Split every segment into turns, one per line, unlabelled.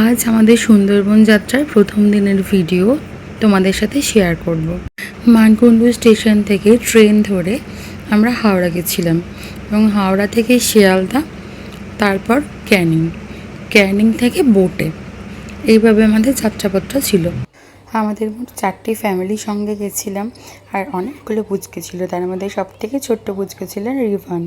আজ আমাদের সুন্দরবন যাত্রার প্রথম দিনের ভিডিও তোমাদের সাথে শেয়ার করব। মানকুণ্ডু স্টেশন থেকে ট্রেন ধরে আমরা হাওড়া গেছিলাম এবং হাওড়া থেকে শিয়ালদা, তারপর ক্যানিং থেকে বোটে, এইভাবে আমাদের যাত্রাপত্র ছিল। আমাদের মোট 4টি ফ্যামিলি সঙ্গে গেছিলাম আর অনেকগুলো পুচকে ছিল। তার মধ্যে সব থেকে ছোট্ট পুচকে ছিলেন রিভান।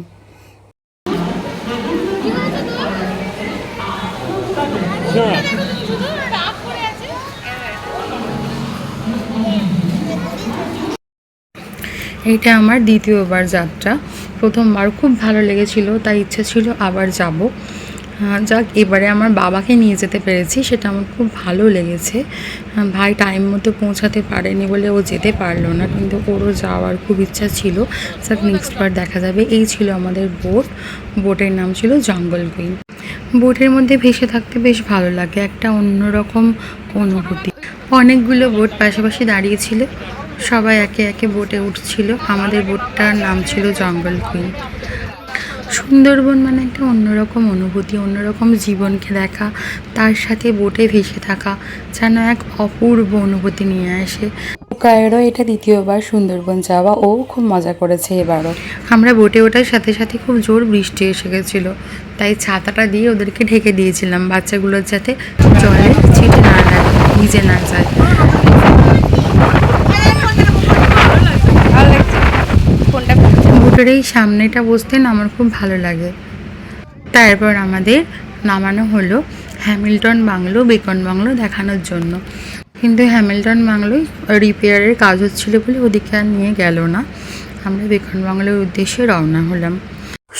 এটা আমার দ্বিতীয়বার যাত্রা। প্রথমবার খুব ভালো লেগেছিল, তাই ইচ্ছা ছিল আবার যাব। যাক, এবারে আমার বাবাকে নিয়ে যেতে পেরেছি, সেটা আমার খুব ভালো লেগেছে। ভাই টাইম মতো পৌঁছাতে পারেনি বলে ও যেতে পারলো না, কিন্তু ওরও যাওয়ার খুব ইচ্ছা ছিল। যাক, নেক্সট বার দেখা যাবে। এই ছিল আমাদের বোটের নাম ছিল জঙ্গল কুইন। বোটের মধ্যে ভেসে থাকতে বেশ ভালো লাগে, একটা অন্যরকম অনুভূতি। অনেকগুলো বোট পাশাপাশি দাঁড়িয়েছিল, সবাই একে একে বোটে উঠছিল। আমাদের বোটটার নাম ছিল জঙ্গল কুইন। সুন্দরবন মানে একটা অন্যরকম অনুভূতি, অন্যরকম জীবনকে দেখা, তার সাথে বোটে ভেসে থাকা যেন এক অপূর্ব অনুভূতি নিয়ে আসে। কায়েরও এটা দ্বিতীয়বার সুন্দরবন যাওয়া, ও খুব মজা করেছে এবারও। আমরা বোটে ওঠার সাথে সাথে খুব জোর বৃষ্টি এসে গেছিলো, তাই ছাতাটা দিয়ে ওদেরকে ঢেকে দিয়েছিলাম, বাচ্চাগুলোর যাতে জলে ছিটে না যায়, ভিজে না যায়। বোটের এই সামনেটা বসতে না আমার খুব ভালো লাগে। তারপর আমাদের নামানো হলো হ্যামিল্টন বাংলো, বেকন বাংলো দেখানোর জন্য, কিন্তু হ্যামিল্টন বাংলোয় রিপেয়ারের কাজ হচ্ছিল বলে ওদিকে আর নিয়ে গেল না। আমরা বেকন বাংলোর উদ্দেশ্যে রওনা হলাম।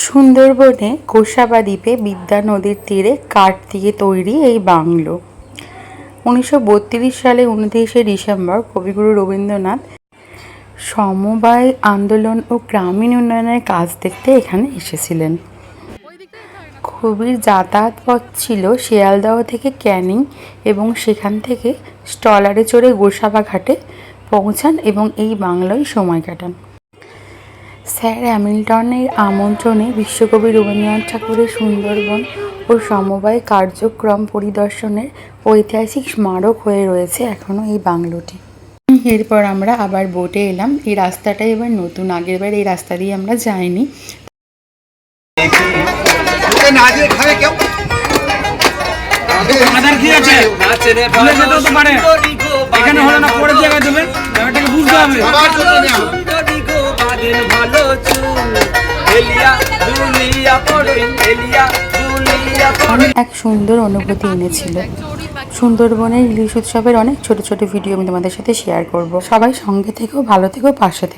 সুন্দরবনে গোসাবা দ্বীপে বিদ্যা নদীর তীরে কাঠ দিয়ে তৈরি এই বাংলো 1932 সালে 29শে ডিসেম্বর কবিগুরু রবীন্দ্রনাথ সমবায় আন্দোলন ও গ্রামীণ উন্নয়নের কাজ দেখতে এখানে এসেছিলেন। খুবই যাতায়াত পথ ছিল শিয়ালদহ থেকে ক্যানিং, এবং সেখান থেকে স্টলারে চড়ে গোসাবা ঘাটে পৌঁছান এবং এই বাংলায় সময় কাটান। স্যার হ্যামিল্টনের আমন্ত্রণে বিশ্বকবি রবীন্দ্রনাথ ঠাকুরের সুন্দরবন ও সমবায় কার্যক্রম পরিদর্শনের ঐতিহাসিক স্মারক হয়ে রয়েছে এখনও এই বাংলোটি। এরপর আমরা আবার বোটে এলাম। এই রাস্তাটা এবার নতুন, আগেরবার এই রাস্তা দিয়ে আমরা যাইনি। এক সুন্দর অনুভূতি এনেছিল। সুন্দরবনের ইলিশ উৎসবের অনেক ছোট ছোট ভিডিও আমি তোমাদের সাথে শেয়ার করব। সবাই সঙ্গে থেকেও, ভালো থেকেও, পাশে থেকেও।